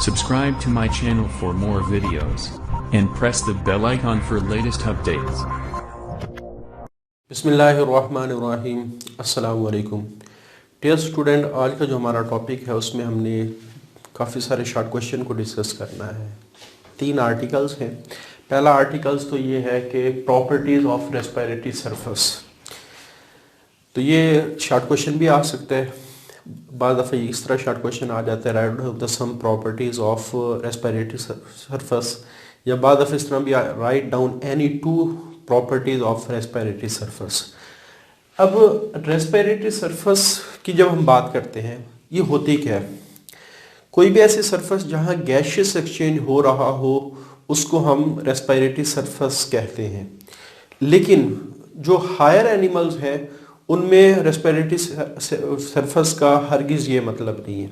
Subscribe to my channel for more videos and press the bell icon for latest updates. बिस्मिल्लाहिर्रहमानिर्रहीम। अस्सलाम वालेकुम। Dear student, आज का जो हमारा टॉपिक है उसमें हमने काफ़ी सारे शॉर्ट क्वेश्चन को डिस्कस करना है। 3 आर्टिकल्स हैं। पहला आर्टिकल्स तो ये है कि प्रॉपर्टीज़ ऑफ रेस्पिरेटरी सरफेस। तो ये शॉर्ट क्वेश्चन भी आ सकता है, बाद दफ़ा इस तरह शॉर्ट क्वेश्चन आ जाता है, write the some properties of respiratory surface, या बाद दफ़ा इस तरह भी write down any 2 properties of respiratory surface. अब रेस्पिरेटरी सरफेस की जब हम बात करते हैं, ये होती क्या है? कोई भी ऐसी सरफेस जहाँ गैशियस एक्सचेंज हो रहा हो उसको हम रेस्पिरेटरी सरफेस कहते हैं। लेकिन जो हायर एनिमल्स हैं उनमें रेस्पिरेटरी सरफेस का हरगिज़ ये मतलब नहीं है।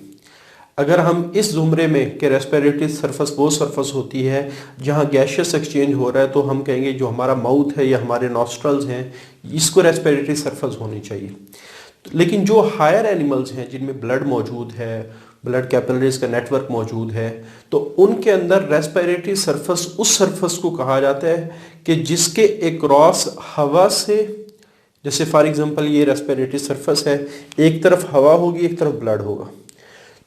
अगर हम इस ज़ुमरे में कि रेस्पिरेटरी सरफेस वो सरफेस होती है जहाँ गैशियस एक्सचेंज हो रहा है, तो हम कहेंगे जो हमारा माउथ है या हमारे नॉस्ट्रल्स हैं इसको रेस्पिरेटरी सरफेस होनी चाहिए। लेकिन जो हायर एनिमल्स हैं जिनमें ब्लड मौजूद है, ब्लड कैपिलरीज का नेटवर्क मौजूद है, तो उनके अंदर रेस्पिरेटरी सरफेस उस सरफेस को कहा जाता है कि जिसके अक्रॉस हवा से, जैसे फॉर एग्जांपल ये रेस्पिरेटरी सरफेस है, एक तरफ हवा होगी एक तरफ ब्लड होगा,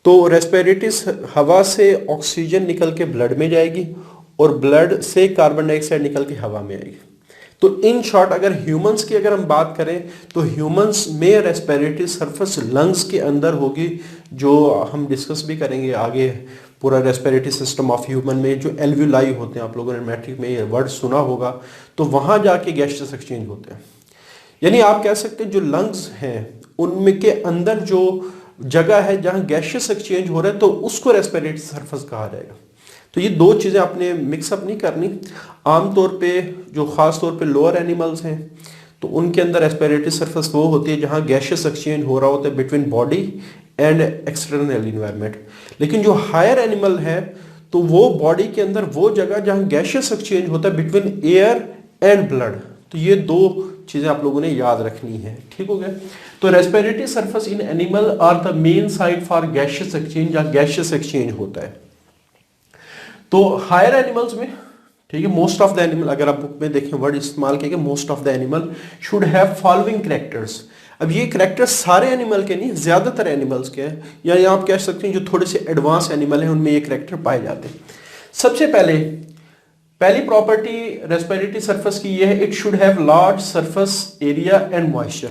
तो रेस्पिरेटरी हवा से ऑक्सीजन निकल के ब्लड में जाएगी और ब्लड से कार्बन डाइऑक्साइड निकल के हवा में आएगी। तो इन शॉर्ट अगर ह्यूमंस की अगर हम बात करें तो ह्यूमंस में रेस्पिरेटरी सरफेस लंग्स के अंदर होगी, जो हम डिस्कस भी करेंगे आगे। पूरा रेस्पिरेटरी सिस्टम ऑफ ह्यूमन में जो एल्वियोलाई होते हैं, आप लोगों ने मैट्रिक में ये वर्ड सुना होगा, तो वहाँ जाके गैसेस एक्सचेंज होते हैं। यानी आप कह सकते हैं जो लंग्स हैं उनमें के अंदर जो जगह है जहाँ गैशियस एक्सचेंज हो रहा है तो उसको रेस्पिरेटरी सरफेस कहा जाएगा। तो ये 2 चीज़ें आपने मिक्सअप नहीं करनी। आमतौर पे जो ख़ास तौर पे लोअर एनिमल्स हैं तो उनके अंदर रेस्पिरेटरी सरफेस वो होती है जहाँ गैशियस एक्सचेंज हो रहा होता है between body and external environment. लेकिन जो हायर एनिमल है तो वो बॉडी के अंदर वो जगह जहाँ गैशियस एक्सचेंज होता है बिटवीन एयर एंड ब्लड। तो ये 2 चीज़ें आप लोगों ने याद रखनी है, ठीक हो गया। तो respiratory surface in animal are the main site for gaseous exchange, या गैशियस एक्सचेंज होता है। तो हायर एनिमल्स में, ठीक है, मोस्ट ऑफ द एनिमल, अगर आप बुक में देखें वर्ड इस्तेमाल किया, most of the animal should have following characters. अब ये कैरेक्टर्स सारे एनिमल के नहीं, ज्यादातर एनिमल्स के हैं, या आप कह सकते हैं जो थोड़े से एडवांस एनिमल हैं उनमें ये कैरेक्टर पाए जाते हैं। सबसे पहली प्रॉपर्टी रेस्पिरेटरी सरफेस की ये है, it should have large surface area and moisture.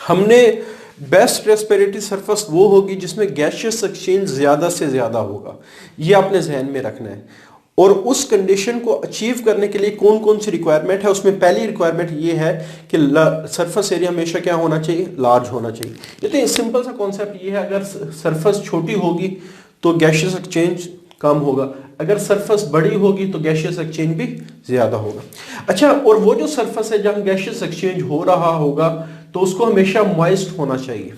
हमने बेस्ट रेस्पिरेटरी सरफेस वो होगी जिसमें गैशियस एक्सचेंज ज्यादा से ज्यादा होगा, ये आपने जहन में रखना है। और उस कंडीशन को अचीव करने के लिए कौन कौन सी रिक्वायरमेंट है, उसमें पहली रिक्वायरमेंट ये है कि सरफेस एरिया हमेशा क्या होना चाहिए, लार्ज होना चाहिए। ये तो सिंपल सा कॉन्सेप्ट ये है, अगर सरफेस छोटी होगी तो गैशियस एक्सचेंज कम होगा, अगर सरफेस बड़ी होगी तो गैशियस एक्सचेंज भी ज्यादा होगा। अच्छा, और वो जो सरफेस है जहां गैशियस एक्सचेंज हो रहा होगा तो उसको हमेशा मॉइस्ट होना चाहिए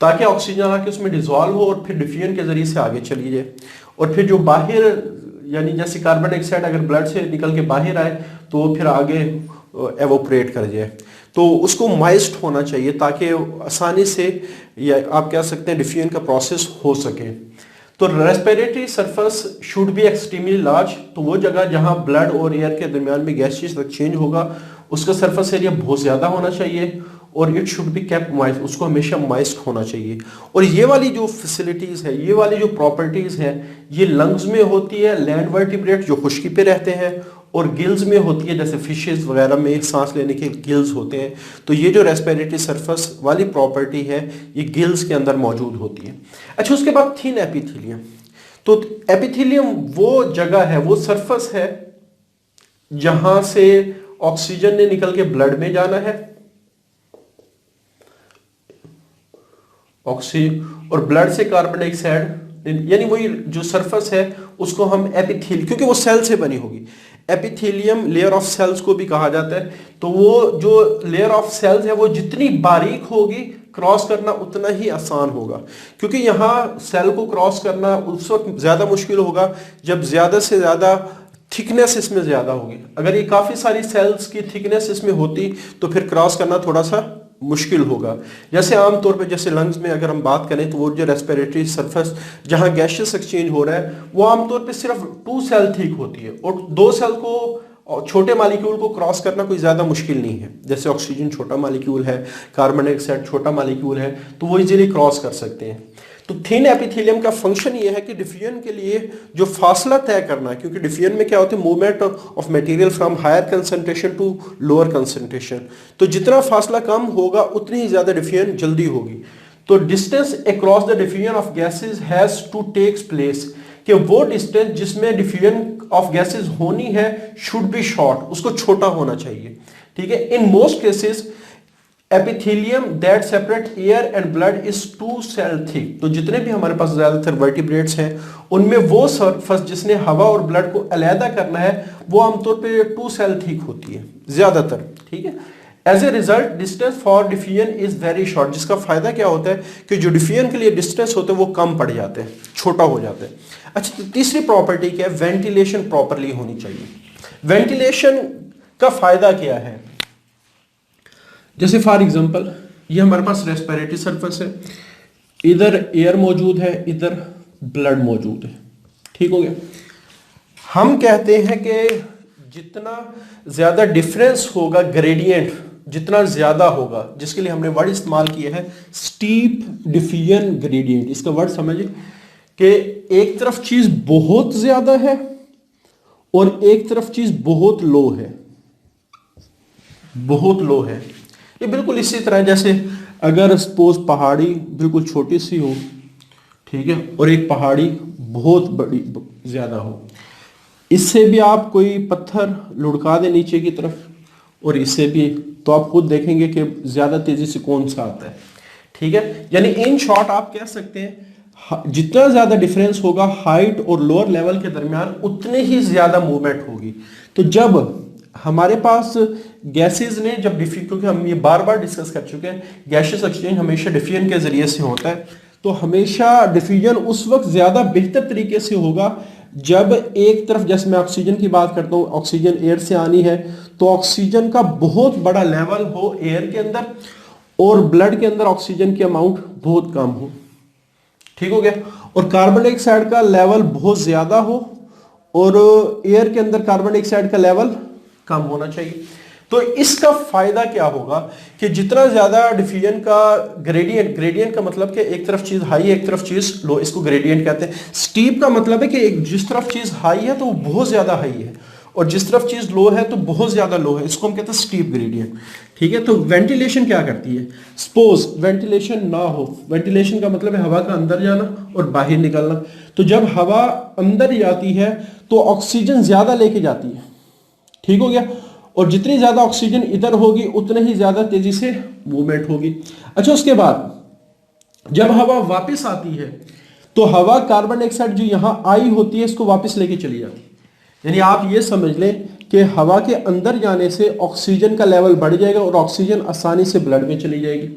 ताकि ऑक्सीजन आके उसमें डिसॉल्व हो और फिर डिफ्यूजन के जरिए से आगे चली जाए। और फिर जो बाहर, यानी जैसे कार्बन डाइऑक्साइड अगर ब्लड से निकल के बाहर आए तो वो फिर आगे एवोपरेट कर जाए, तो उसको मॉइस्ट होना चाहिए ताकि आसानी से, या आप कह सकते हैं डिफ्यूजन का प्रोसेस हो सके। तो respiratory surface should be extremely large, तो वो जगह जहां ब्लड और एयर के दरमियान में गैसियस एक्सचेंज होगा उसका सरफेस एरिया बहुत ज्यादा होना चाहिए, और it should be kept moist, उसको हमेशा मॉइस्ट होना चाहिए। और ये वाली जो फैसिलिटीज है, ये वाली जो प्रॉपर्टीज है, ये लंग्स में होती है, लैंड वर्टिब्रेट जो खुश्की पे रहते हैं, और गिल्स में होती है, जैसे फिशेस वगैरह में सांस लेने के गिल्स होते हैं। तो ये जो रेस्पिरेटरी सरफेस वाली प्रॉपर्टी है ये गिल्स के अंदर मौजूद होती है। अच्छा, उसके बाद थिन एपिथेलियम। तो एपिथेलियम वो जगह है, वो सरफेस है जहां से ऑक्सीजन ने निकल के ब्लड में जाना है, ऑक्सीजन और ब्लड से कार्बन डाइऑक्साइड, यानी वही जो सरफेस है उसको हम एपिथेलियम, क्योंकि वो सेल से बनी होगी, एपिथेलियम लेयर ऑफ सेल्स को भी कहा जाता है। तो वो जो लेयर ऑफ सेल्स है वो जितनी बारीक होगी क्रॉस करना उतना ही आसान होगा, क्योंकि यहाँ सेल को क्रॉस करना उस वक्त ज्यादा मुश्किल होगा जब ज्यादा से ज्यादा थिकनेस इसमें ज्यादा होगी। अगर ये काफी सारी सेल्स की थिकनेस इसमें होती तो फिर क्रॉस करना थोड़ा सा मुश्किल होगा। जैसे आमतौर पे जैसे लंग्स में अगर हम बात करें तो वो जो रेस्पिरेटरी सरफेस जहां गैसेस एक्सचेंज हो रहा है वो आमतौर पे सिर्फ 2 सेल थिक होती है और 2 सेल को छोटे मालिक्यूल को क्रॉस करना कोई ज़्यादा मुश्किल नहीं है। जैसे ऑक्सीजन छोटा मालिक्यूल है, कार्बन डाइऑक्साइड छोटा मालिक्यूल है, तो वो इजीली क्रॉस कर सकते हैं। तो थिन एपिथेलियम का फंक्शन ये है कि डिफ्यूजन के लिए जो फासला तय करना है, क्योंकि डिफ्यूजन में क्या होता है, movement of material from higher concentration to lower concentration, तो जितना फासला कम होगा उतनी ही ज़्यादा डिफ्यूजन जल्दी होगी। तो distance across the diffusion of gases has to takes place, कि वो डिस्टेंस जिसमें डिफ्यूजन ऑफ गैसेस होनी है शुड बी शॉर्ट, उसको छोटा होना चाहिए। ठीक है, in most cases epithelium that separate air and blood is 2 cell thick. तो जितने भी हमारे पास ज्यादातर वर्टिब्रेट्स हैं उनमें वो सरफेस जिसने हवा और ब्लड को अलहदा करना है वो आमतौर पे 2 सेल थिक होती है ज्यादातर। ठीक है, as a result distance for diffusion is very short, जिसका फायदा क्या होता है कि जो डिफ्यूजन के लिए डिस्टेंस होते हैं वो कम पड़ जाते हैं, छोटा हो जाते हैं। अच्छा, तो तीसरी प्रॉपर्टी क्या है, वेंटिलेशन प्रॉपरली होनी चाहिए। वेंटिलेशन का फायदा क्या है, जैसे फॉर एग्जांपल ये हमारे पास रेस्पिरेटरी सरफेस है, इधर एयर मौजूद है, इधर ब्लड मौजूद है। ठीक हो गया, हम कहते हैं कि जितना ज्यादा डिफरेंस होगा, ग्रेडियंट जितना ज्यादा होगा, जिसके लिए हमने वर्ड इस्तेमाल किया है स्टीप डिफ्यूजन ग्रेडियंट। इसका वर्ड समझिए कि एक तरफ चीज बहुत ज्यादा है और एक तरफ चीज बहुत लो है, बहुत लो है। ये बिल्कुल इसी तरह जैसे अगर सपोज पहाड़ी बिल्कुल छोटी सी हो, ठीक है, और एक पहाड़ी बहुत बड़ी ज्यादा हो, इससे भी आप कोई पत्थर लुढ़का दे नीचे की तरफ और इससे भी, तो आप खुद देखेंगे कि ज्यादा तेजी से कौन सा आता है। ठीक है, यानी इन शॉर्ट आप कह सकते हैं जितना ज्यादा डिफरेंस होगा हाइट और लोअर लेवल के दरमियान उतने ही ज्यादा मूवमेंट होगी। तो जब हमारे पास गैसेस ने जब डिफ्यूजन, क्योंकि हम ये बार बार डिस्कस कर चुके हैं, गैसेस एक्सचेंज हमेशा डिफ्यूजन के जरिए से होता है, तो हमेशा डिफ्यूजन उस वक्त ज्यादा बेहतर तरीके से होगा जब एक तरफ, जैसे मैं ऑक्सीजन की बात करता हूँ, ऑक्सीजन एयर से आनी है तो ऑक्सीजन का बहुत बड़ा लेवल हो एयर के अंदर और ब्लड के अंदर ऑक्सीजन की अमाउंट बहुत कम हो। ठीक हो गया, और कार्बन डाइऑक्साइड का लेवल बहुत ज्यादा हो और एयर के अंदर कार्बन डाइऑक्साइड का लेवल कम होना चाहिए। तो इसका फायदा क्या होगा कि जितना ज्यादा डिफ्यूजन का ग्रेडियंट, ग्रेडियंट का मतलब कि एक तरफ चीज हाई है एक तरफ चीज लो, इसको ग्रेडियंट कहते हैं। स्टीप का मतलब है कि जिस तरफ चीज हाई है तो वो बहुत ज्यादा हाई है और जिस तरफ चीज लो है तो बहुत ज्यादा लो है, इसको हम कहते हैं स्टीप ग्रेडियंट। ठीक है, तो वेंटिलेशन क्या करती है, सपोज वेंटिलेशन ना हो, वेंटिलेशन का मतलब है हवा का अंदर जाना और बाहर निकलना। तो जब हवा अंदर जाती है तो ऑक्सीजन ज्यादा लेके जाती है। ठीक हो गया, और जितनी ज्यादा ऑक्सीजन इधर होगी उतने ही ज्यादा तेजी से मूवमेंट होगी। अच्छा, उसके बाद जब हवा वापस आती है तो हवा कार्बन डाइऑक्साइड जो यहां आई होती है इसको वापस लेके चली जाती है। यानी आप ये समझ लें कि हवा के अंदर जाने से ऑक्सीजन का लेवल बढ़ जाएगा और ऑक्सीजन आसानी से ब्लड में चली जाएगी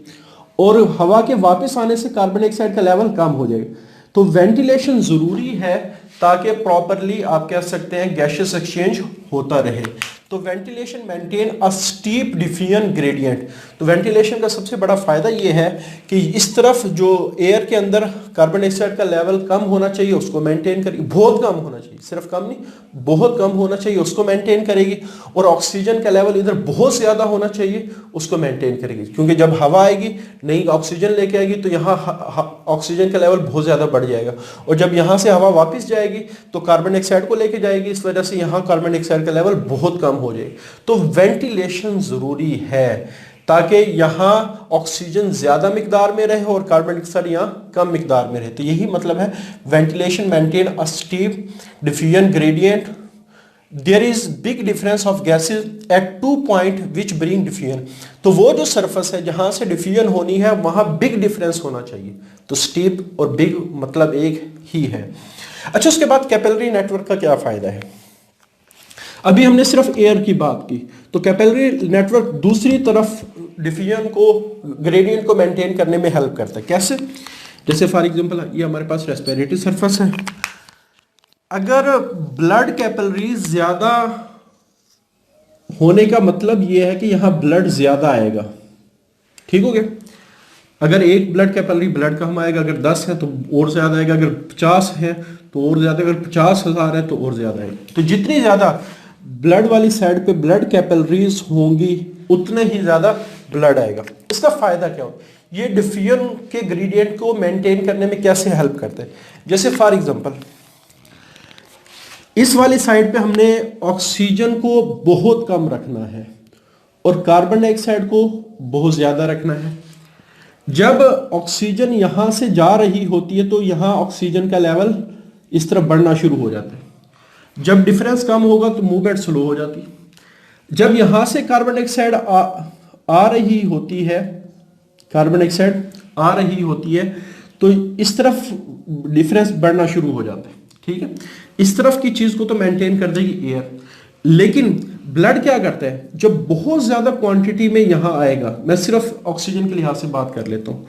और हवा के वापस आने से कार्बन डाइऑक्साइड का लेवल कम हो जाएगा। तो वेंटिलेशन जरूरी है ताकि प्रॉपरली आप कह सकते हैं गैसेस एक्सचेंज होता रहे। तो ventilation maintain a steep diffusion gradient. तो वेंटिलेशन का सबसे बड़ा फायदा ये है कि इस तरफ जो एयर के अंदर कार्बन डाइऑक्साइड का लेवल कम होना चाहिए उसको मेंटेन करेगी, बहुत कम होना चाहिए, सिर्फ कम नहीं बहुत कम होना चाहिए, उसको मेंटेन करेगी। और ऑक्सीजन का लेवल इधर बहुत ज्यादा होना चाहिए, उसको मेंटेन करेगी। क्योंकि जब हवा आएगी नई ऑक्सीजन लेके आएगी तो यहाँ ऑक्सीजन का लेवल बहुत ज्यादा बढ़ जाएगा और जब यहाँ से हवा वापस जाएगी तो कार्बन डाइऑक्साइड को लेके जाएगी, इस वजह से यहाँ कार्बन डाइऑक्साइड का लेवल बहुत कम हो जाए। तो वेंटिलेशन जरूरी है ताकि यहां ऑक्सीजन ज्यादा मिकदार में रहे और कार्बन डाइऑक्साइड यहां कम मिकदार में रहे। तो यही मतलब है ventilation maintain a steep diffusion gradient. There is big difference of gases at 2 point which bring diffusion. तो वो जो सरफेस है जहां से डिफ्यूजन होनी है वहां बिग डिफरेंस होना चाहिए। तो स्टीप और बिग मतलब एक ही है। अच्छा, उसके बाद कैपिलरी नेटवर्क का क्या फायदा है। अभी हमने सिर्फ एयर की बात की, तो कैपिलरी नेटवर्क दूसरी तरफ डिफ्यूजन को ग्रेडियंट को मेंटेन करने में हेल्प करता है। कैसे, जैसे फॉर एग्जांपल ये हमारे पास रेस्पिरेटरी सरफेस है, अगर ब्लड कैपिलरी ज्यादा होने का मतलब ये है कि यहां ब्लड ज्यादा आएगा। ठीक हो गया। अगर एक ब्लड कैपिलरी ब्लड कम आएगा, अगर 10 है तो और ज्यादा आएगा, अगर 50 है तो और ज्यादा, अगर 50,000 है तो और ज्यादा आएगा। तो जितनी ज्यादा ब्लड वाली साइड पे ब्लड कैपिलरीज होंगी उतने ही ज्यादा ब्लड आएगा। इसका फायदा क्या हो, ये डिफ्यूजन के ग्रेडियंट को मेंटेन करने में कैसे हेल्प करते हैं। जैसे फॉर एग्जांपल इस वाली साइड पे हमने ऑक्सीजन को बहुत कम रखना है और कार्बन डाइऑक्साइड को बहुत ज्यादा रखना है। जब ऑक्सीजन यहां से जा रही होती है तो यहां ऑक्सीजन का लेवल इस तरफ बढ़ना शुरू हो जाता है। जब डिफरेंस कम होगा तो मूवमेंट स्लो हो जाती है। जब यहां से कार्बन डाइऑक्साइड आ रही होती है, कार्बन डाइऑक्साइड आ रही होती है तो इस तरफ डिफरेंस बढ़ना शुरू हो जाता है। ठीक है, इस तरफ की चीज को तो मेंटेन कर देगी एयर, लेकिन ब्लड क्या करता है, जब बहुत ज्यादा क्वांटिटी में यहां आएगा, मैं सिर्फ ऑक्सीजन के लिहाज से बात कर लेता हूं,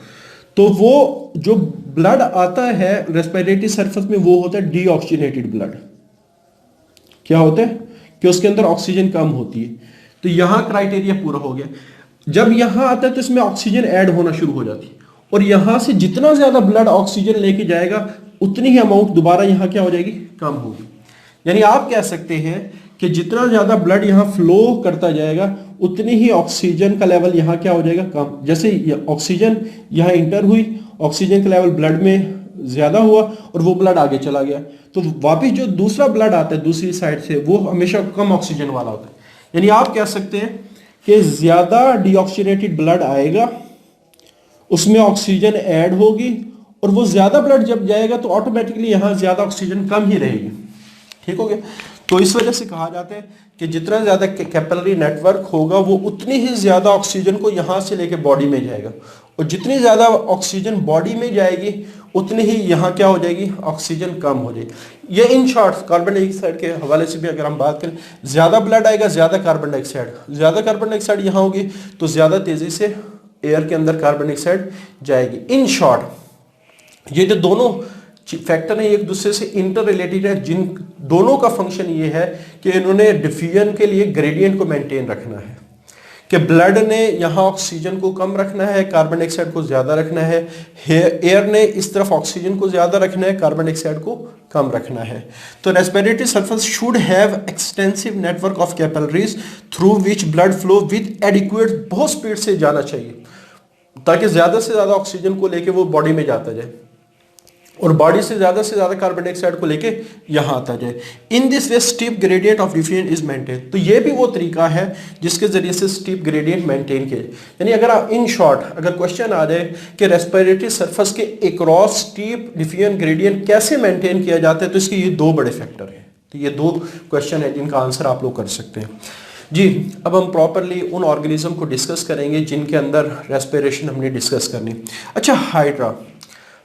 तो वो जो ब्लड आता है रेस्पिरेटरी सरफेस में वो होता है डीऑक्सीजनेटेड ब्लड। क्या होता है कि उसके अंदर ऑक्सीजन कम होती है। तो यहां क्राइटेरिया पूरा हो गया। जब यहां आता है तो इसमें ऑक्सीजन ऐड होना शुरू हो जाती है और यहां से जितना ज्यादा ब्लड ऑक्सीजन लेके जाएगा उतनी ही अमाउंट दोबारा यहां क्या हो जाएगी, कम होगी। यानी आप कह सकते हैं कि जितना ज्यादा ब्लड यहां फ्लो करता जाएगा उतनी ही ऑक्सीजन का लेवल यहां क्या हो जाएगा, कम। जैसे ऑक्सीजन यहां इंटर हुई, ऑक्सीजन का लेवल ब्लड में ज्यादा हुआ और वो ब्लड आगे चला गया, तो वापिस जो दूसरा ब्लड आता है दूसरी साइड से वो हमेशा कम ऑक्सीजन वाला होता है। यानी आप कह सकते हैं कि ज्यादा डीऑक्सीजनेटेड ब्लड आएगा, उसमें ऑक्सीजन ऐड होगी और वो ज्यादा ब्लड जब जाएगा तो ऑटोमेटिकली यहां ज्यादा ऑक्सीजन कम ही रहेगी। ठीक हो गया। तो इस वजह से कहा जाता है कि जितना ज्यादा कैपिलरी नेटवर्क होगा वो उतनी ही ज्यादा ऑक्सीजन को यहां से लेके बॉडी में जाएगा और जितनी ज्यादा ऑक्सीजन बॉडी में जाएगी उतनी ही यहां क्या हो जाएगी, ऑक्सीजन कम हो जाएगी। ये इन शॉर्ट कार्बन डाइऑक्साइड के हवाले से भी अगर हम बात करें, ज्यादा ब्लड आएगा ज्यादा कार्बन डाइऑक्साइड यहां होगी तो ज्यादा तेजी से एयर के अंदर कार्बन डाइऑक्साइड जाएगी। इन शॉर्ट ये जो दोनों फैक्टर है एक दूसरे से इंटर रिलेटेड है, जिन दोनों का फंक्शन ये है कि इन्होंने डिफ्यूजन के लिए ग्रेडियंट को मेंटेन रखना है कि ब्लड ने यहाँ ऑक्सीजन को कम रखना है, कार्बन डाइऑक्साइड को ज्यादा रखना है, एयर ने इस तरफ ऑक्सीजन को ज्यादा रखना है, कार्बन डाइऑक्साइड को कम रखना है। तो respiratory surface should have extensive network of capillaries through which blood flow with adequate, बहुत स्पीड से जाना चाहिए ताकि ज्यादा से ज्यादा ऑक्सीजन को लेके वो बॉडी में जाता जाए और बॉडी से ज्यादा कार्बन डाइऑक्साइड को लेके यहां आता जाए। In this way steep gradient of diffusion is maintain. तो ये भी वो तरीका है जिसके जरिए से स्टीप ग्रेडियंट मेंटेन किया। यानी अगर आप इन शॉर्ट अगर क्वेश्चन आ जाए कि रेस्पिरेटरी सरफेस के अक्रॉस स्टीप डिफ्यूजन ग्रेडियंट कैसे मेंटेन किया जाता है, तो इसके ये दो बड़े फैक्टर हैं। तो ये दो क्वेश्चन है जिनका आंसर आप लोग कर सकते हैं। जी, अब हम प्रॉपरली उन ऑर्गेनिज्म को डिस्कस करेंगे जिनके अंदर रेस्पिरेशन हमने डिस्कस करनी। अच्छा,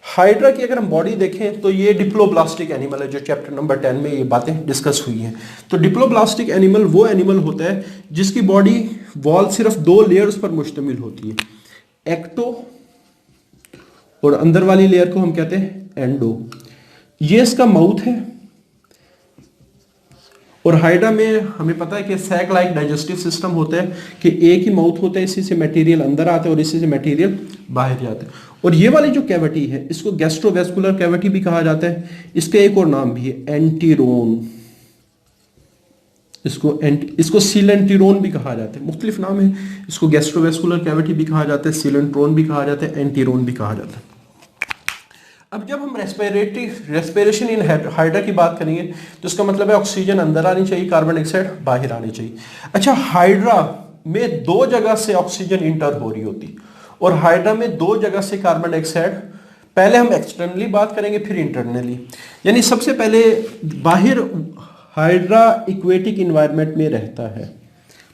हाइड्रा की अगर हम बॉडी देखें तो ये डिप्लोब्लास्टिक एनिमल है, जो चैप्टर नंबर 10 में ये बातें डिस्कस हुई हैं। तो डिप्लोब्लास्टिक एनिमल वो एनिमल होता है जिसकी बॉडी वॉल सिर्फ 2 लेयर्स पर मुश्तमिल होती है, एक्टो और अंदर वाली लेयर को हम कहते हैं एंडो। ये इसका माउथ है और हाइड्रा में हमें पता है कि सैक लाइक डाइजेस्टिव सिस्टम होता है कि एक ही माउथ होता है, इसी से मटेरियल अंदर आता है और इसी से मटेरियल बाहर जाता है। और ये वाली जो कैविटी है इसको गैस्ट्रोवेस्कुलर कैविटी भी कहा जाता है। इसका एक और नाम भी है एंटीरोन, इसको सीलेंटीरोन भी कहा जाता है, मुख्तलिफ नाम है। इसको गैस्ट्रोवेस्कुलर कैविटी भी कहा जाता है, सीलेंट्रोन भी कहा जाता है, एंटीरोन भी कहा जाता है। अब जब हम रेस्पिरेशन इन हाइड्रा की बात करेंगे तो इसका मतलब है ऑक्सीजन अंदर आनी चाहिए, कार्बन डाइऑक्साइड बाहर आनी चाहिए। अच्छा, हाइड्रा में 2 जगह से ऑक्सीजन इंटर हो रही होती और हाइड्रा में 2 जगह से कार्बन डाइऑक्साइड, पहले हम एक्सटर्नली बात करेंगे फिर इंटरनली। यानी सबसे पहले बाहर हाइड्रा इक्वेटिक एनवायरनमेंट में रहता है,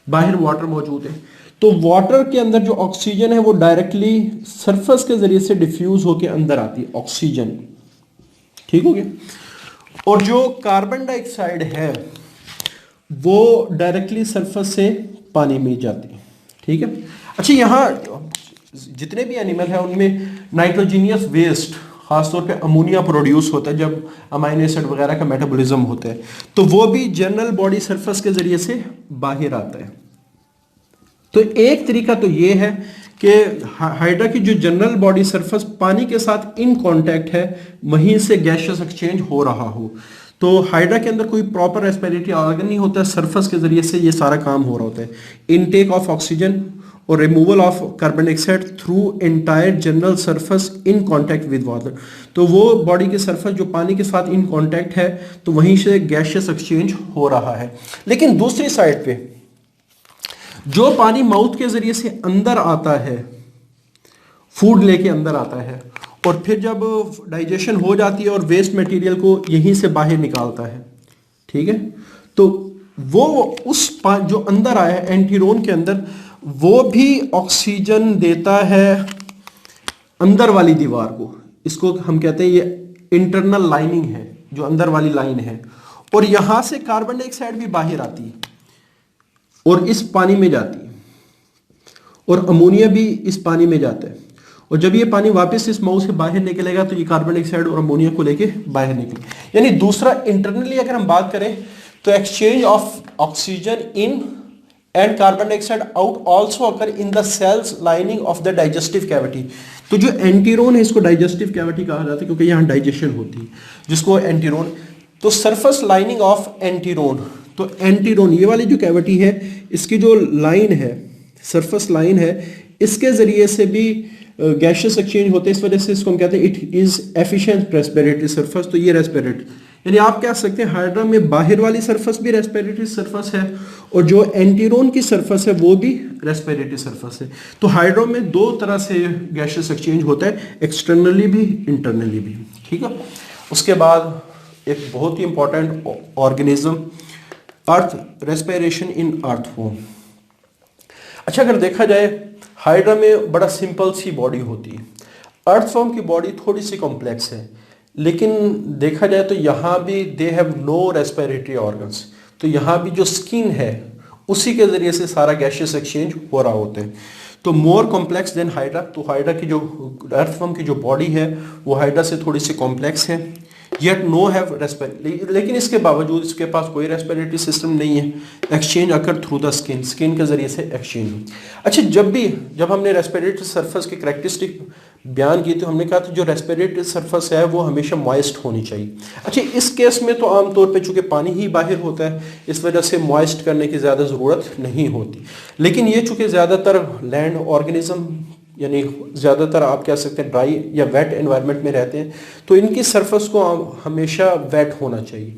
बाहर वाटर मौजूद है, तो वाटर के अंदर जो ऑक्सीजन है वो डायरेक्टली सरफेस के जरिए से डिफ्यूज होकर अंदर आती है ऑक्सीजन। ठीक हो गया। और जो कार्बन डाइऑक्साइड है वो डायरेक्टली सरफेस से पानी में जाती है। ठीक है। अच्छा, यहाँ जितने भी एनिमल है उनमें नाइट्रोजीनियस वेस्ट, खासतौर पे अमोनिया प्रोड्यूस होता है जब अमाइनो एसिड वगैरह का मेटाबॉलिज्म होता है, तो वो भी जनरल बॉडी सरफेस के जरिए से बाहर आता है। तो एक तरीका तो ये है कि हाइड्रा की जो जनरल बॉडी सरफेस पानी के साथ इन कांटेक्ट है, वहीं से गैशियस एक्सचेंज हो रहा हो। तो हाइड्रा के अंदर कोई प्रॉपर रेस्पिरेटरी ऑर्गन नहीं होता, सरफेस के जरिए से ये सारा काम हो रहा होता है। इनटेक ऑफ ऑक्सीजन और removal of carbon dioxide through entire general surface in contact with water. तो वो बॉडी के सरफेस जो पानी के साथ इन कांटेक्ट है, तो वहीं से गैशियस एक्सचेंज हो रहा है। लेकिन दूसरी साइड पे जो पानी माउथ के जरिए से अंदर आता है, फूड लेके अंदर आता है, और फिर जब डाइजेशन हो जाती है और वेस्ट मटेरियल को यहीं से बाहर निकालता है, ठीक है, तो वो उस जो अंदर आया है एंटीरोन के अंदर, वो भी ऑक्सीजन देता है अंदर वाली दीवार को। इसको हम कहते हैं ये इंटरनल लाइनिंग है, जो अंदर वाली लाइन है, और यहां से कार्बन डाइऑक्साइड भी बाहर आती है और इस पानी में जाती है, और अमोनिया भी इस पानी में जाता है। और जब ये पानी वापस इस माउथ से बाहर निकलेगा तो ये कार्बन डाइऑक्साइड और अमोनिया को लेके बाहर निकले। यानी दूसरा इंटरनली अगर हम बात करें तो exchange of oxygen in and carbon dioxide out also occur in the cells lining of the digestive cavity. तो जो एंटीरोन है इसको डाइजेस्टिव कैविटी कहा जाता है क्योंकि यहाँ डाइजेशन होती है, जिसको एंटीरोन। तो सरफेस लाइनिंग ऑफ एंटीरोन, तो एंटीरोन ये वाली जो कैविटी है, इसकी जो लाइन है, सरफेस लाइन है, इसके जरिए से भी गैशियस एक्सचेंज होते हैं। इस वजह से इसको हम कहते हैं it is efficient respiratory surface. तो ये रेस्पिरेटरी, यानी आप कह सकते हैं हाइड्रा में बाहर वाली सरफेस भी रेस्पिरेटरी सरफेस है और जो एंटीरोन की सरफेस है वो भी रेस्पिरेटरी सरफेस है। तो हाइड्रा में दो तरह से गैशियस एक्सचेंज होता है, एक्सटर्नली भी इंटरनली भी, ठीक है। उसके बाद एक बहुत ही important organism, earth, respiration in earth form. अच्छा, अगर देखा जाए हाइड्रा में बड़ा सिंपल सी बॉडी होती है, अर्थ फॉर्म की बॉडी थोड़ी सी कॉम्प्लेक्स है, लेकिन देखा जाए तो यहाँ भी they have no respiratory organs. तो यहाँ भी जो स्किन है उसी के जरिए से सारा गैशियस एक्सचेंज हो रहा होता है। तो मोर कॉम्प्लेक्स देन हाइड्रा। तो हाइड्रा की जो अर्थ फॉर्म की जो बॉडी है वो हाइड्रा से थोड़ी सी कॉम्प्लेक्स है, येट नो हैव रेस्पिरेटरी, लेकिन इसके बावजूद इसके पास कोई रेस्पिरेटरी सिस्टम नहीं है। Exchange occur through the skin, skin के जरिए से एक्सचेंज। अच्छा, जब हमने रेस्पिरेटरी सरफेस की कैरेक्टरिस्टिक बयान की तो हमने कहा था जो रेस्पिरेटरी सरफेस है वो हमेशा मॉइस्ट होनी चाहिए। अच्छा, इस केस में तो आमतौर पे चूंकि पानी ही बाहर होता है इस वजह से मॉइस्ट करने की ज़्यादा ज़रूरत नहीं होती, लेकिन ये चूंकि ज़्यादातर लैंड ऑर्गेनिज्म यानी ज़्यादातर आप कह सकते हैं ड्राई या वेट एनवायरनमेंट में रहते हैं, तो इनकी सरफेस को हमेशा वेट होना चाहिए।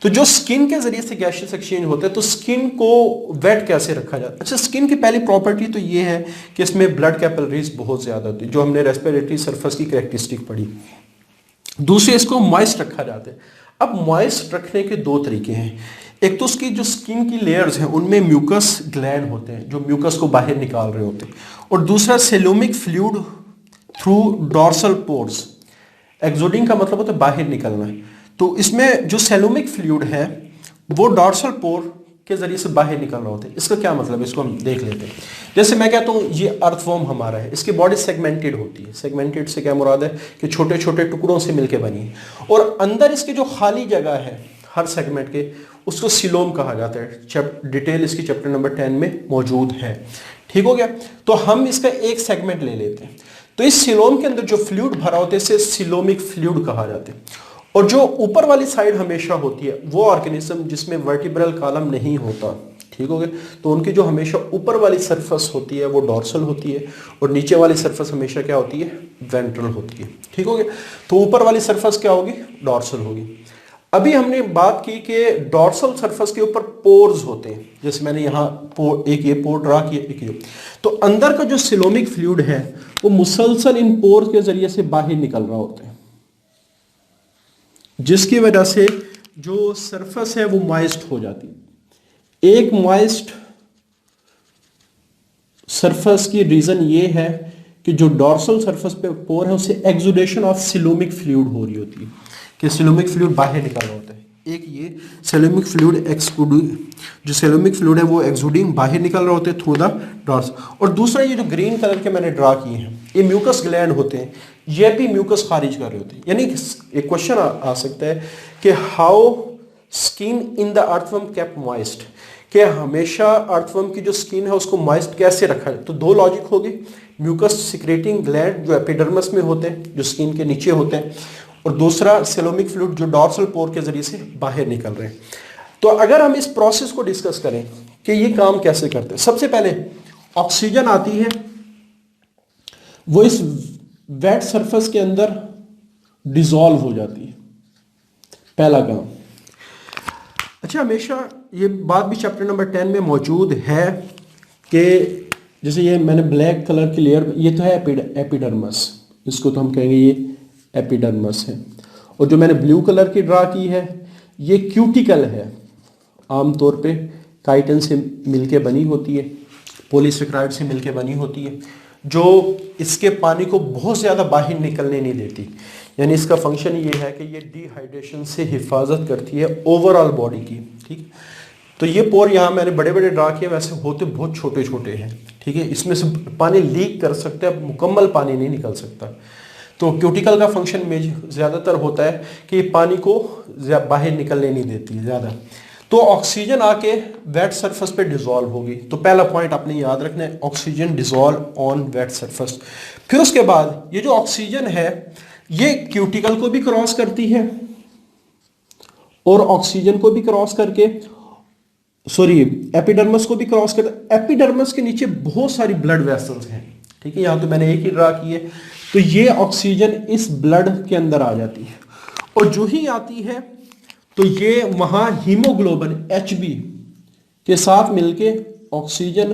तो जो स्किन के जरिए से गैशियस एक्सचेंज होता है, तो स्किन को वेट कैसे रखा जाता है? अच्छा, स्किन की पहली प्रॉपर्टी तो ये है कि इसमें ब्लड कैपिलरीज बहुत ज़्यादा होती है, जो हमने रेस्पिरेटरी सरफेस की कैरेक्टरिस्टिक पढ़ी। दूसरे, इसको मॉइस्ट रखा जाता है। अब मॉइस्ट रखने के दो तरीके हैं। एक तो उसकी जो स्किन की लेयर्स हैं उनमें म्यूकस ग्लैंड होते हैं जो म्यूकस को बाहर निकाल रहे होते हैं, और दूसरा सेलोमिक फ्लूइड थ्रू डॉर्सल पोर्स। एक्सोडिंग का मतलब होता है बाहर निकलना है, तो इसमें जो सेलोमिक फ्लूइड है वो डॉर्सल पोर के जरिए से बाहर निकल रहा होता है। इसका क्या मतलब है, इसको हम देख लेते हैं। जैसे मैं कहता हूँ ये अर्थवॉर्म हमारा है, इसकी बॉडी सेगमेंटेड होती है। सेगमेंटेड से क्या मुराद है कि छोटे छोटे टुकड़ों से मिलकर बनी है, और अंदर इसकी जो खाली जगह है हर सेगमेंट के उसको सिलोम कहा जाता है। डिटेल इसकी चैप्टर नंबर 10 में मौजूद है, ठीक हो गया। तो हम इसका एक सेगमेंट ले लेते हैं, तो इस सिलोम के अंदर जो फ्लूइड भरा होता है इसे सिलोमिक फ्लूइड कहा जाता है। और जो ऊपर वाली साइड हमेशा होती है वो ऑर्गेनिज्म जिसमें वर्टिब्रल कॉलम नहीं होता, ठीक हो गया, तो उनकी जो हमेशा ऊपर वाली सरफेस होती है वो डॉर्सल होती है, और नीचे वाली सरफेस हमेशा क्या होती है, वेंट्रल होती है, ठीक हो गया। तो ऊपर वाली सरफेस क्या होगी, डॉर्सल होगी। अभी हमने बात की कि डॉर्सल सरफेस के ऊपर पोर्स होते हैं, जैसे मैंने यहाँ एक ये पोर ड्रा किया, एक ये। तो अंदर का जो सिलोमिक फ्लूइड है वो मुसलसल इन पोर्स के जरिए से बाहर निकल रहा होता है, जिसकी वजह से जो सरफेस है वो मॉइस्ट हो जाती है। एक मॉइस्ट सरफेस की रीजन ये है कि जो डॉर्सल सरफेस पे पोर है उससे एक्सुडेशन ऑफ सिलोमिक फ्लूइड हो रही होती है, कि सिलोमिक फ्लूइड बाहर निकल रहा होता है। एक ये सिलोमिक फ्लूइड एक्सुडिंग, जो सिलोमिक फ्लूइड है वो एक्सुडिंग बाहर निकल रहा होता है थ्रू द डॉर्स। और दूसरा ये जो ग्रीन कलर के मैंने ड्रा किए हैं ये म्यूकस ग्लैंड होते हैं, ये भी म्यूकस खारिज कर रहे होते हैं। यानी एक क्वेश्चन आ सकता है कि how skin in the earthworm kept moist, कि हमेशा अर्थवर्म की जो स्किन है उसको मॉइस्ट कैसे रखा जाए। तो दो लॉजिक होगी, म्यूकस सिक्रेटिंग ग्लैंड जो एपिडर्मिस में होते हैं, जो स्किन के नीचे होते हैं, और दूसरा सेलोमिक फ्लूइड जो डॉर्सल पोर के जरिए से बाहर निकल रहे हैं। तो अगर हम इस प्रोसेस को डिस्कस करें कि ये काम कैसे करते हैं, सबसे पहले ऑक्सीजन आती है, वो इस वेट सरफेस के अंदर डिसॉल्व हो जाती है, पहला काम। अच्छा, हमेशा ये बात भी चैप्टर नंबर 10 में मौजूद है कि जैसे ये मैंने ब्लैक कलर की लेयर, ये तो है एपिडर्मस, इसको तो हम कहेंगे ये एपिडर्मस है, और जो मैंने ब्लू कलर की ड्रा की है ये क्यूटिकल है, आमतौर पे काइटिन से मिलके बनी होती है, पॉलीसेकेराइड से मिलके बनी होती है, जो इसके पानी को बहुत ज़्यादा बाहर निकलने नहीं देती। यानी इसका फंक्शन ये है कि ये डिहाइड्रेशन से हिफाजत करती है ओवरऑल बॉडी की। ठीक, तो ये पोर यहाँ मैंने बड़े बड़े ड्रा किए, वैसे होते बहुत छोटे छोटे हैं। ठीक है, इसमें से पानी लीक कर सकते हैं, मुकम्मल पानी नहीं निकल सकता। तो क्यूटिकल का फंक्शन में ज़्यादातर होता है कि पानी को बाहर निकलने नहीं देती है ज़्यादा। तो ऑक्सीजन आके वेट सरफेस पे डिसॉल्व होगी। तो पहला पॉइंट आपने याद रखना है, oxygen dissolve on wet surface. फिर उसके बाद ये जो ऑक्सीजन है ये क्यूटिकल को भी क्रॉस करती है और ऑक्सीजन को भी क्रॉस करके, सॉरी, एपिडर्मस को भी क्रॉस करता है। एपिडर्मस के नीचे बहुत सारी ब्लड वेसल्स हैं। ठीक है, यहां तो मैंने एक ही ड्रा की है। तो ये ऑक्सीजन इस ब्लड के अंदर आ जाती है, और जो ही आती है तो ये वहां हीमोग्लोबिन Hb के साथ मिलके ऑक्सीजन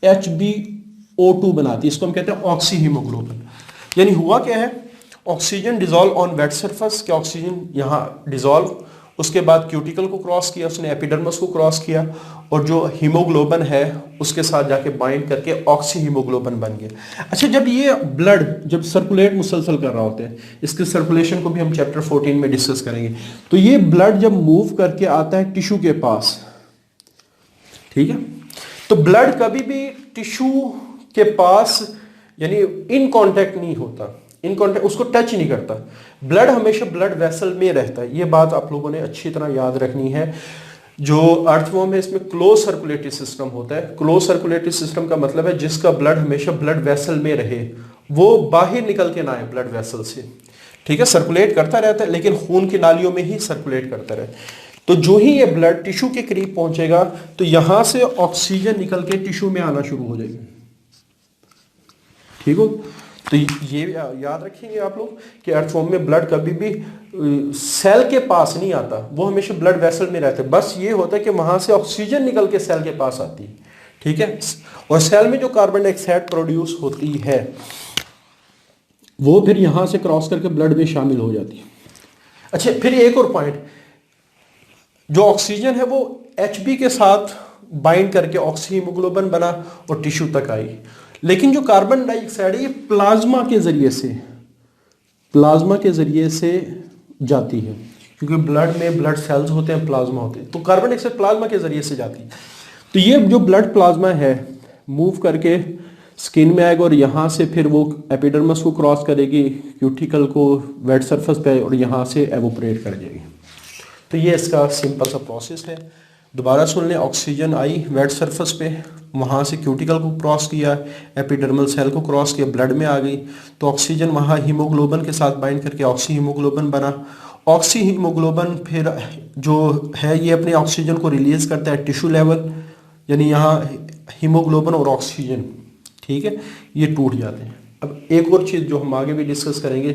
HbO2 बनाती है। इसको हम कहते हैं ऑक्सी हीमोग्लोबिन। यानी हुआ क्या है, oxygen dissolve on wet surface के, ऑक्सीजन यहाँ डिसॉल्व, उसके बाद क्यूटिकल को क्रॉस किया, उसने एपिडर्मस को क्रॉस किया, और जो हीमोग्लोबिन है उसके साथ जाके बाइंड करके ऑक्सी हीमोग्लोबिन बन गया। अच्छा, जब ये ब्लड जब सर्कुलेट मुसलसल कर रहा होता है, इसके सर्कुलेशन को भी हम चैप्टर 14 में डिस्कस करेंगे। तो ये ब्लड जब मूव करके आता है टिश्यू के पास, ठीक है, तो ब्लड कभी भी टिश्यू के पास यानी इन कांटेक्ट नहीं होता, इन कांटेक्ट उसको टच नहीं करता। ब्लड हमेशा ब्लड वेसल में रहता है। ये बात आप लोगों ने अच्छी तरह याद रखनी है। जो अर्थवर्म है इसमें क्लोज सर्कुलेटरी सिस्टम होता है। क्लोज सर्कुलेटरी सिस्टम का मतलब है जिसका ब्लड हमेशा ब्लड वेसल में रहे, वो बाहर निकल के ना आए ब्लड वेसल से। ठीक है, सर्कुलेट करता रहता है लेकिन खून की नालियों में ही सर्कुलेट करता रहे। तो जो ही ये ब्लड टिश्यू के करीब पहुंचेगा तो यहां से ऑक्सीजन निकल के टिश्यू में आना शुरू हो जाएगी। ठीक हो, तो ये याद रखेंगे आप लोग कि अर्थवर्म में ब्लड कभी भी सेल के पास नहीं आता, वो हमेशा ब्लड वेसल में रहता है। बस ये होता है कि वहां से ऑक्सीजन निकल के सेल के पास आती है। ठीक है, और सेल में जो कार्बन डाइऑक्साइड प्रोड्यूस होती है वो फिर यहां से क्रॉस करके ब्लड में शामिल हो जाती है। अच्छा, फिर एक और पॉइंट, जो ऑक्सीजन है वो Hb के साथ बाइंड करके ऑक्सी हीमोग्लोबिन बना और टिश्यू तक आई, लेकिन जो कार्बन डाइऑक्साइड है ये प्लाज्मा के जरिए से जाती है, क्योंकि ब्लड में ब्लड सेल्स होते हैं, प्लाज्मा होते हैं, तो कार्बन डाइऑक्साइड प्लाज्मा के जरिए से जाती है। तो ये जो ब्लड प्लाज्मा है मूव करके स्किन में आएगा और यहाँ से फिर वो एपिडर्मस को क्रॉस करेगी, क्यूटिकल को वेट सरफेस पे, और यहाँ से एवोपरेट कर जाएगी। तो ये इसका सिंपल सा प्रोसेस है। दोबारा सुन लें, ऑक्सीजन आई वेट सरफेस पे, वहाँ से क्यूटिकल को क्रॉस किया, एपिडर्मल सेल को क्रॉस किया, ब्लड में आ गई, तो ऑक्सीजन वहाँ हीमोग्लोबिन के साथ बाइंड करके ऑक्सी हीमोग्लोबिन बना। ऑक्सी हीमोग्लोबिन फिर जो है ये अपने ऑक्सीजन को रिलीज करता है टिश्यू लेवल, यानी यहाँ हीमोग्लोबिन और ऑक्सीजन, ठीक है, ये टूट जाते हैं। अब एक और चीज़ जो हम आगे भी डिस्कस करेंगे,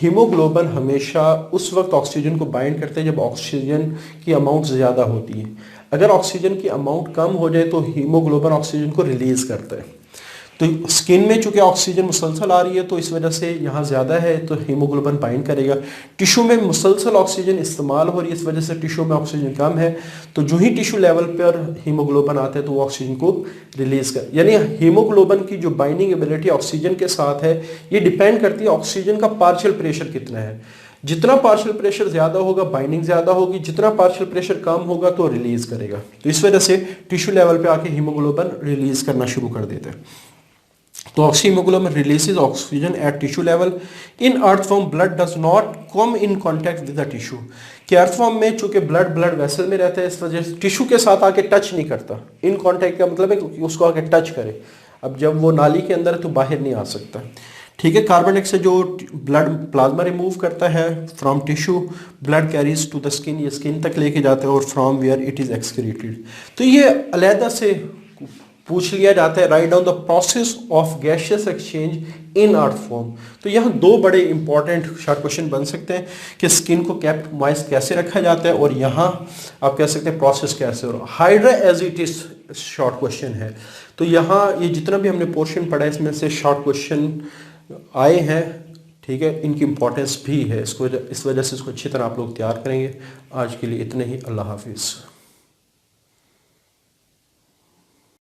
हीमोग्लोबिन हमेशा उस वक्त ऑक्सीजन को बाइंड करते हैं जब ऑक्सीजन की अमाउंट ज़्यादा होती है। अगर ऑक्सीजन की अमाउंट कम हो जाए तो हीमोग्लोबिन ऑक्सीजन को रिलीज करता है। तो स्किन में चूंकि ऑक्सीजन मुसलसल आ रही है तो इस वजह से यहाँ ज़्यादा है तो हीमोग्लोबिन बाइंड करेगा। टिश्यू में मुसलसल ऑक्सीजन इस्तेमाल हो रही है, इस वजह से टिश्यू में ऑक्सीजन कम है, तो जो ही टिश्यू लेवल पर हीमोग्लोबिन आता है तो वो ऑक्सीजन को रिलीज कर, यानी हीमोग्लोबिन की जो बाइंडिंग एबिलिटी ऑक्सीजन के साथ है ये डिपेंड करती है ऑक्सीजन का पार्शियल प्रेशर कितना है। जितना पार्शियल प्रेशर ज्यादा होगा बाइंडिंग ज्यादा होगी, जितना पार्शियल प्रेशर कम होगा तो रिलीज करेगा। तो इस वजह से टिश्यू लेवल पे आके हीमोग्लोबिन रिलीज करना शुरू कर देते हैं। तो oxyhaemoglobin releases oxygen at tissue level. In earth form blood does not come in contact with the tissue, कि अर्थ फॉर्म में चूंकि ब्लड वेसल में रहता है, इस वजह से टिश्यू के साथ आके टच नहीं करता। इन कांटेक्ट का मतलब है कि उसको आके टच करे। अब जब वो नाली के अंदर है तो बाहर नहीं आ सकता। ठीक है, कार्बन डाइऑक्साइड जो ब्लड प्लाज्मा रिमूव करता है from tissue, blood carries to the skin, ये स्किन तक लेके जाता है और from where it is excreted. तो ये अलहदा से पूछ लिया जाता है, write down the process of gaseous exchange in earth form. तो यहाँ दो बड़े इंपॉर्टेंट शॉर्ट क्वेश्चन बन सकते हैं कि स्किन को केप्ट मॉइस्ट कैसे रखा जाता है, और यहाँ आप कह सकते हैं प्रोसेस कैसे हो रहा है। Hydra as it is short question है। तो यहाँ ये जितना भी हमने पोर्शन पढ़ा है इसमें से शॉर्ट क्वेश्चन आए हैं। ठीक है, इनकी इंपॉर्टेंस भी है, इस वजह से इसको अच्छी तरह आप लोग तैयार करेंगे। आज के लिए इतने ही, अल्लाह हाफिज़।